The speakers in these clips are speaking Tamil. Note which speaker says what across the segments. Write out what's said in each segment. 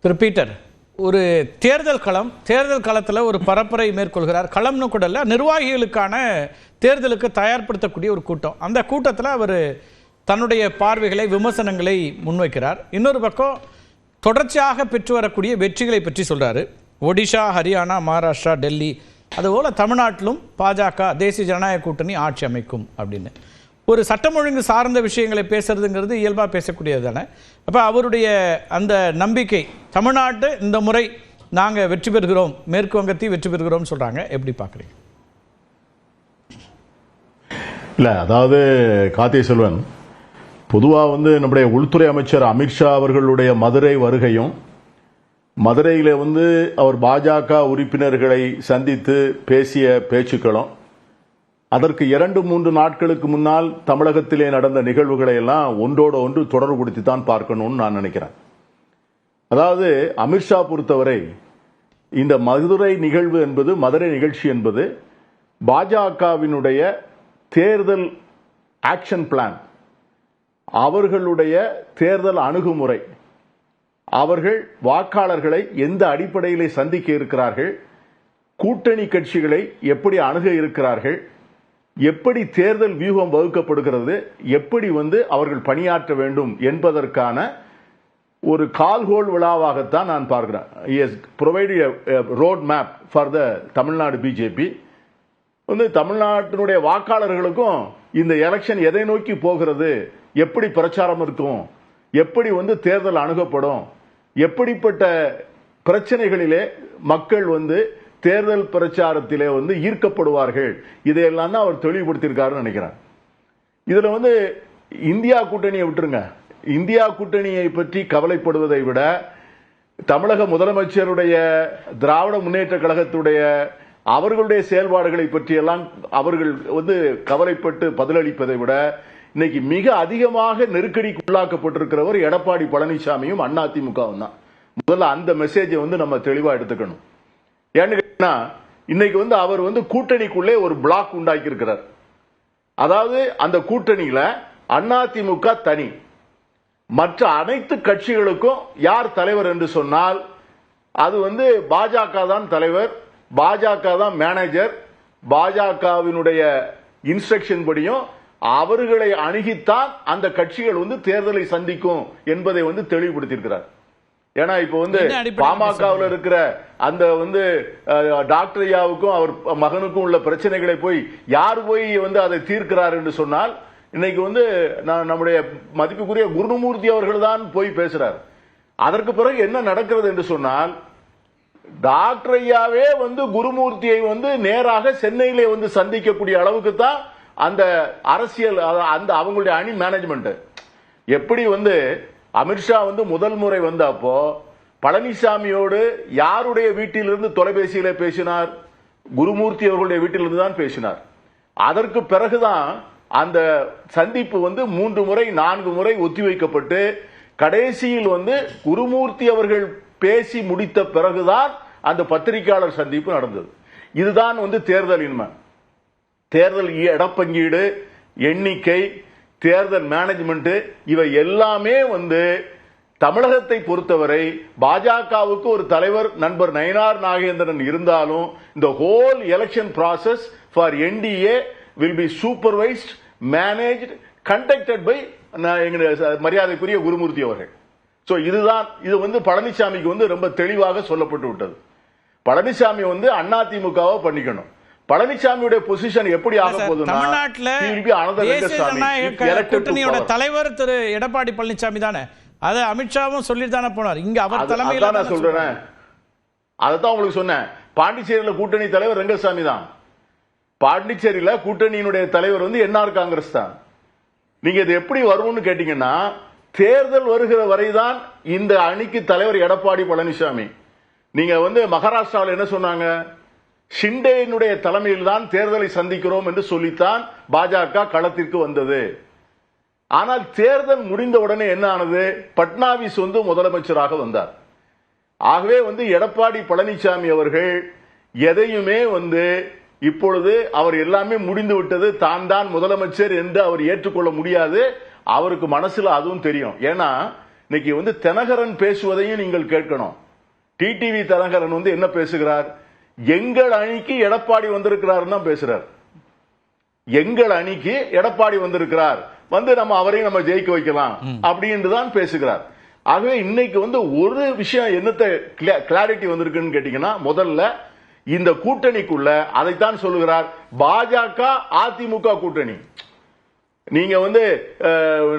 Speaker 1: திரு பீட்டர், ஒரு தேர்தல் களத்தில் ஒரு பரப்புரை மேற்கொள்கிறார். களம்னு கூட இல்லை, நிர்வாகிகளுக்கான தேர்தலுக்கு தயார்படுத்தக்கூடிய ஒரு கூட்டம். அந்த கூட்டத்தில் அவர் தன்னுடைய பார்வைகளை, விமர்சனங்களை முன்வைக்கிறார். இன்னொரு பக்கம் தொடர்ச்சியாக பெற்று வரக்கூடிய வெற்றிகளை பற்றி சொல்கிறாரு. ஒடிஷா, ஹரியானா, மகாராஷ்டிரா, டெல்லி, அதுபோல் தமிழ்நாட்டிலும் பாஜக தேசிய ஜனநாயக கூட்டணி ஆட்சி அமைக்கும் அப்படின்னு. ஒரு சட்டம் ஒழுங்கு சார்ந்த விஷயங்களை பேசுறதுங்கிறது இயல்பாக பேசக்கூடியது தானே. அப்போ அவருடைய அந்த நம்பிக்கை, தமிழ்நாட்டு இந்த முறை நாங்கள் வெற்றி பெறுகிறோம், மேற்கு வங்கத்தையும் வெற்றி பெறுகிறோம் சொல்கிறாங்க, எப்படி பார்க்குறீங்க?
Speaker 2: இல்லை, அதாவது கார்த்தி செல்வன், பொதுவாக நம்முடைய உள்துறை அமைச்சர் அமித்ஷா அவர்களுடைய மதுரை வருகையும், மதுரையில் அவர் பாஜக உறுப்பினர்களை சந்தித்து பேசிய பேச்சுக்களும், அதற்கு 2-3 நாட்களுக்கு முன்னால் தமிழகத்திலே நடந்த நிகழ்வுகளை எல்லாம் ஒன்றோடு ஒன்று தொடர்புபடுத்தி தான் பார்க்கணும்னு நான் நினைக்கிறேன். அதாவது அமித்ஷா பொறுத்தவரை இந்த மதுரை நிகழ்வு என்பது, மதுரை நிகழ்ச்சி என்பது பாஜகவினுடைய தேர்தல் ஆக்ஷன் பிளான், அவர்களுடைய தேர்தல் அணுகுமுறை, அவர்கள் வாக்காளர்களை எந்த அடிப்படையிலே சந்திக்க இருக்கிறார்கள், கூட்டணி கட்சிகளை எப்படி அணுக இருக்கிறார்கள், எப்படி தேர்தல் வியூகம் வகுக்கப்படுகிறது, எப்படி அவர்கள் பணியாற்ற வேண்டும் என்பதற்கான ஒரு கால்கோள் விழாவாகத்தான் நான் பார்க்கிறேன். He has provided a road map for the Tamil Nadu BJP. தமிழ்நாட்டினுடைய வாக்காளர்களுக்கும் இந்த எலெக்ஷன் எதை நோக்கி போகிறது, எப்படி பிரச்சாரம் இருக்கும், எப்படி தேர்தல் அணுகப்படும், எப்படிப்பட்ட பிரச்சனைகளிலே மக்கள் தேர்தல் பிரச்சாரத்திலே ஈர்க்கப்படுவார்கள், இதையெல்லாம் தான் அவர் தெளிவுபடுத்தியிருக்காருன்னு நினைக்கிறேன். இதுல இந்தியா கூட்டணியை விட்டுருங்க, இந்தியா கூட்டணியை பற்றி கவலைப்படுவதை விட தமிழக முதலமைச்சருடைய, திராவிட முன்னேற்ற கழகத்துடைய அவர்களுடைய செயல்பாடுகளை பற்றியெல்லாம் அவர்கள் கவலைப்பட்டு பதிலளிப்பதை விட இன்னைக்கு மிக அதிகமாக நெருக்கடிக்கு உள்ளாக்கப்பட்டிருக்கிறவர் எடப்பாடி பழனிசாமியும் அதிமுகவும் தான். முதல்ல அந்த மெசேஜை நம்ம தெளிவா எடுத்துக்கணும். ஏன்னு கேட்டா, இன்னைக்கு அவர் கூட்டணிக்குள்ளே ஒரு பிளாக் உண்டாக்கி இருக்கிறார். அதாவது அந்த கூட்டணியில அதிமுக தனி, மற்ற அனைத்து கட்சிகளுக்கும் யார் தலைவர் என்று சொன்னால் அது பாஜக தான் தலைவர், பாஜக தான் மேனேஜர், பாஜகவினுடைய இன்ஸ்ட்ரக்ஷன் படியும் அவர்களை அணுகித்தான் அந்த கட்சிகள் தேர்தலை சந்திக்கும் என்பதை தெளிவுபடுத்தியிருக்கிறார். ஏன்னா இப்ப பாமகவில் இருக்கிற அந்த டாக்டர் ஐயாவுக்கும் அவர் மகனுக்கும் உள்ள பிரச்சனைகளை போய் யார் போய் அதை தீர்க்கிறார் என்று சொன்னால், இன்னைக்கு நம்முடைய மதிப்புக்குரிய குருமூர்த்தி அவர்கள் தான் போய் பேசுறார். அதற்கு பிறகு என்ன நடக்கிறது என்று சொன்னால், டாக்டர் ஐயாவே குருமூர்த்தியை நேராக சென்னையிலே சந்திக்கக்கூடிய அளவுக்கு தான் அந்த அரசியல், அந்த அவங்களுடைய அணி மேனேஜ்மெண்ட். எப்படி அமித்ஷா முதல் முறை வந்தப்போ பழனிசாமியோடு யாருடைய வீட்டிலிருந்து தொலைபேசியில பேசினார், குருமூர்த்தி அவர்களுடைய வீட்டிலிருந்து தான் பேசினார். அதற்கு பிறகுதான் அந்த சந்திப்பு 3 முறை 4 முறை ஒத்திவைக்கப்பட்டு கடைசியில் குருமூர்த்தி அவர்கள் பேசி முடித்த பிறகுதான் அந்த பத்திரிகையாளர் சந்திப்பு நடந்தது. இதுதான் தேர்தல் இன்மை. தேர்தல் இடப்பங்கீடு, எண்ணிக்கை, தேர்தல் மேனேஜ்மெண்ட், இவை எல்லாமே தமிழகத்தை பொறுத்தவரை பாஜகவுக்கு ஒரு தலைவர் நண்பர் நயினார் நாகேந்திரன் இருந்தாலும், இந்த whole election process for NDA will be supervised, managed, conducted by மரியாதைக்குரிய குருமூர்த்தி அவர்கள். சோ இதுதான், இது பழனிசாமிக்கு ரொம்ப தெளிவாக சொல்லப்பட்டு விட்டது. பழனிசாமி அதிமுகவை பண்ணிக்கணும். பழனிசாமியுடைய பொசிஷன் எப்படி ஆக போகுதுன்னா,
Speaker 1: கூட்டணியோட தலைவர் திரு எடப்பாடி பழனிசாமி தானே, அதை அமித்ஷாவும் சொல்லிட்டு தானே போனார். இங்க அவர் தலைமையில
Speaker 2: நான் சொல்றேன், அதைத்தான் உங்களுக்கு சொன்னேன். பாண்டிச்சேரியில கூட்டணி தலைவர் ரங்கசாமி தான். பாண்டிச்சேரியில கூட்டணியினுடைய தலைவர் என்ஆர் காங்கிரஸ் தான். நீங்க இது எப்படி வரும்னு கேட்டீங்கன்னா, தேர்தல் வருகிற வரைதான் இந்த அணிக்கு தலைவர் எடப்பாடி பழனிசாமி. நீங்க மகாராஷ்டிராவில் என்ன சொன்னாங்க, ஷிண்டேனுடைய தலைமையில் தான் தேர்தலை சந்திக்கிறோம் என்று சொல்லித்தான் பாஜக களத்திற்கு வந்தது. ஆனால் தேர்தல் முடிந்த உடனே என்ன ஆனது, பட்னாவிஸ் முதலமைச்சராக வந்தார். ஆகவே எடப்பாடி பழனிசாமி அவர்கள் எதையுமே இப்பொழுது அவர் எல்லாமே முடிந்து விட்டது, தான் முதலமைச்சர் என்று அவர் ஏற்றுக்கொள்ள முடியாது. அவருக்கு மனசுல அதுவும் தெரியும். ஏன்னா இன்னைக்கு வந்து தினகரன் பேசுவதையும் நீங்கள் கேட்கணும். டிடிவி தினகரன் வந்து என்ன பேசுகிறார்? எங்கள் அணிக்கு எடப்பாடி வந்திருக்கிறார் தான் பேசுறார். எங்கள் அணிக்கு எடப்பாடி வந்திருக்கிறார், வந்து நம்ம அவரையும் நம்ம ஜெயிக்க வைக்கலாம் அப்படின்னு தான் பேசுகிறார். ஆகவே இன்னைக்கு வந்து ஒரு விஷயம் என்னத்தை கிளாரிட்டி வந்திருக்குன்னு கேட்டீங்கன்னா, முதல்ல இந்த கூட்டணிக்குள்ள அதைத்தான் சொல்லுகிறார் பாஜக அதிமுக கூட்டணி. நீங்க வந்து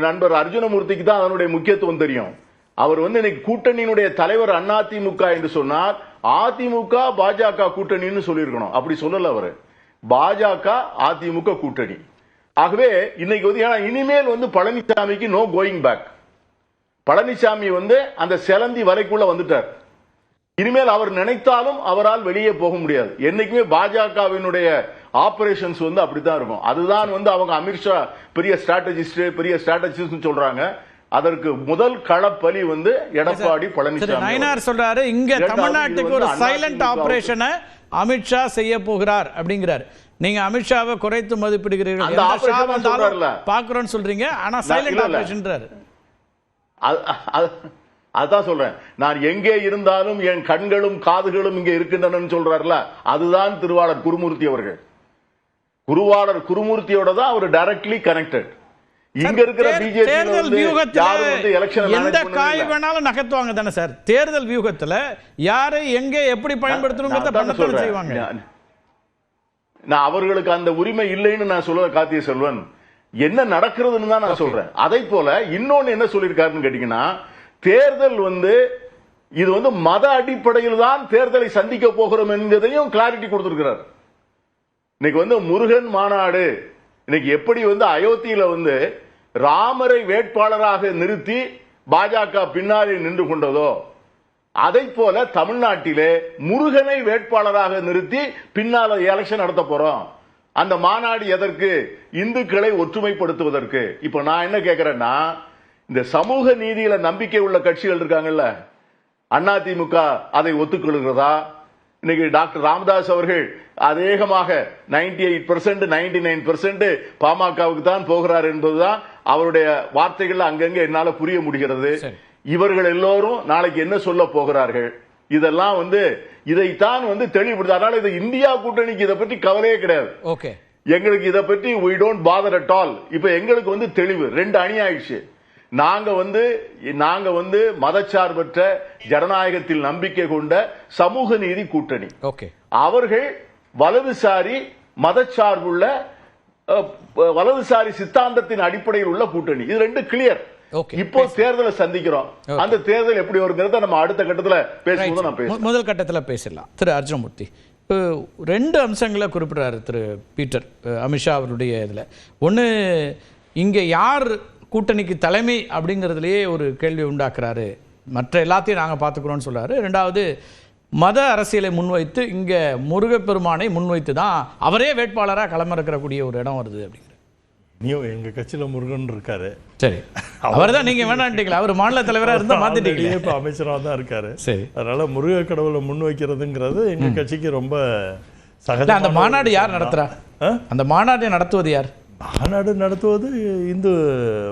Speaker 2: நண்பர் அர்ஜுனமூர்த்திக்கு தான் அதனுடைய முக்கியத்துவம் தெரியும். அவர் வந்து இன்னைக்கு கூட்டணியினுடைய தலைவர் அதிமுக என்று சொன்னார், அதிமுக பாஜக கூட்டணின்னு சொல்லியிருக்கணும். அப்படி சொல்லல அவரு, பாஜக அதிமுக கூட்டணி. ஆகவே இன்னைக்கு வந்து ஏன்னா இனிமேல் வந்து பழனிசாமிக்கு நோ கோயிங் பேக். பழனிசாமி வந்து அந்த செலந்தி வரைக்குள்ள வந்துட்டார். இனிமேல் அவர் நினைத்தாலும் அவரால் வெளியே போக முடியாது. என்னைக்குமே பாஜகவினுடைய ஆபரேஷன்ஸ் வந்து அப்படித்தான் இருக்கும். அதுதான் வந்து அவங்க அமித்ஷா பெரிய ஸ்ட்ராட்டஜிஸ்ட் சொல்றாங்க. அதற்கு முதல் களப்பலி வந்து எடப்பாடி பழனிசாமி.
Speaker 1: நயினார் சொல்றாரு இங்க தமிழ்நாட்டுக்கு ஒரு சைலண்ட் ஆபரேஷனை அமித்ஷா செய்ய போகிறார் அப்படிங்கிறார். நீங்க அமித்ஷாவை குறைத்து மதிப்பிடுகிறீர்கள், பாக்குறோம்னு சொல்றீங்க, ஆனா சைலண்ட் ஆபரேஷன்றாரு.
Speaker 2: அதான் சொல்றேன், நான் எங்கே இருந்தாலும் என் கண்களும் காதுகளும் இங்கே இருக்கின்றன சொல்றாருல, அதுதான் திருவாளர் குருமூர்த்தி அவர்கள். குருவாளர் குருமூர்த்தியோட தான் அவர் டைரக்ட்லி கனெக்டட். இங்க இருக்கிற பிஜேபி
Speaker 1: தேர்தல் வியூகத்துல எந்த காய் வேணாலும் நகர்த்துவாங்க தானே சார்? தேர்தல் வியூகத்துல யாரை எங்கே எப்படி பயன்படுத்தணும்ங்கறத செய்வாங்க.
Speaker 2: நான் அவர்களுக்கு அந்த உரிமை இல்லைன்னு நான் சொல்ல கார்த்திகை செல்வன், என்ன நடக்கிறதுன்னு தான் நான் சொல்றேன். அதை போல இன்னொன்னு என்ன சொல்லியிருக்காருன்னு கேட்டீங்கன்னா, தேர்தல் வந்து இது வந்து மத அடிப்படையில் தான் தேர்தலை சந்திக்க போகிறோம் என்பதையும் கிளாரிட்டி கொடுத்திருக்கிறார். இன்னைக்கு வந்து முருகன் மாநாடு இன்னைக்கு எப்படி வந்து அயோத்தியில வந்து ராமரை வேட்பாளராக நிறுத்தி பாஜக பின்னாடி நின்று கொண்டதோ, அதை போல தமிழ்நாட்டிலே முருகனை வேட்பாளராக நிறுத்தி பின்னால எலெக்ஷன் நடத்த போறோம். அந்த மாநாடு எதற்கு? இந்துக்களை ஒற்றுமைப்படுத்துவதற்கு. இப்ப நான் என்ன கேட்கிறேன்னா, இந்த சமூக நீதியில நம்பிக்கை உள்ள கட்சிகள் இருக்காங்கல்ல, அதிமுக அதை ஒத்துக்கொள்கிறதா? இன்னைக்கு டாக்டர் ராமதாஸ் அவர்கள் அதிகமாக 98% 99% பாமகவுக்கு தான் போகிறார் என்பதுதான் அவருடைய வார்த்தைகள் அங்கங்க என்னால புரிய முடிகிறது. இவர்கள் எல்லோரும் நாளைக்கு என்ன சொல்ல போகிறார்கள்? இதெல்லாம் வந்து இதைத்தான் வந்து தெளிவுபடுத்த. அதனால இது இந்தியா கூட்டணிக்கு இதை பற்றி கவலையே கிடையாது.
Speaker 1: ஓகே,
Speaker 2: எங்களுக்கு இதை பற்றி we don't bother at all. இப்ப எங்களுக்கு வந்து தெளிவு, 2 அணி ஆயிடுச்சு. நாங்க வந்து மதச்சார்பற்ற ஜனநாயகத்தில் நம்பிக்கை கொண்ட சமூக நீதி கூட்டணி. அவர்கள் வலதுசாரி மதச்சார்புள்ள வலதுசாரி சித்தாந்தத்தின் அடிப்படையில் உள்ள கூட்டணி. இது 2 கிளியர். இப்போ தேர்தலை சந்திக்கிறோம். அந்த தேர்தல் எப்படி வருங்கிறத நம்ம அடுத்த கட்டத்தில் பேசும்போது நான் பேசுறேன்.
Speaker 1: முதல் கட்டத்தில் பேசலாம். திரு அர்ஜுனமூர்த்தி 2 அம்சங்களை குறிப்பிடுறாரு திரு பீட்டர் அமித்ஷா அவருடைய இதுல. ஒன்னு, இங்க யார் கூட்டணிக்கு தலைமை அப்படிங்கிறதுலேயே ஒரு கேள்வி உண்டாக்குறாரு. மற்ற எல்லாத்தையும் நாங்கள் பார்த்துக்கிறோம்னு சொல்றாரு. 2வது, மத அரசியலை முன்வைத்து இங்க முருகப்பெருமானை முன்வைத்து தான் அவரே வேட்பாளராக களமிறக்கக்கூடிய ஒரு இடம் வருது அப்படிங்கிற.
Speaker 3: எங்க கட்சியில முருகன் இருக்காரு.
Speaker 1: சரி, அவர் தான் நீங்க வேணான்ட்டீங்களா? அவர் மாநில தலைவராக இருந்தா மாத்திட்டீங்களே.
Speaker 3: இப்ப அமைச்சராக தான் இருக்காரு.
Speaker 1: சரி,
Speaker 3: அதனால முருக கடவுளை முன் வைக்கிறதுங்கிறது எங்க கட்சிக்கு ரொம்ப சகஜம்.
Speaker 1: அந்த மாநாடு யார் நடத்துறா? அந்த மாநாட்டை நடத்துவது யார்?
Speaker 3: மாநாடு நடத்துவது இந்து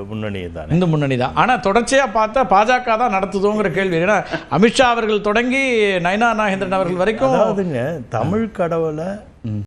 Speaker 3: முன்னணி தான்.
Speaker 1: இந்து முன்னணி தான். ஆனா தொடர்ச்சியா பார்த்தா பாஜக தான் நடத்துதோங்கிற கேள்வி. ஏன்னா அமித்ஷா அவர்கள் தொடங்கி நயனா நாகேந்திரன் அவர்கள் வரைக்கும்
Speaker 3: தமிழ் கடவுளை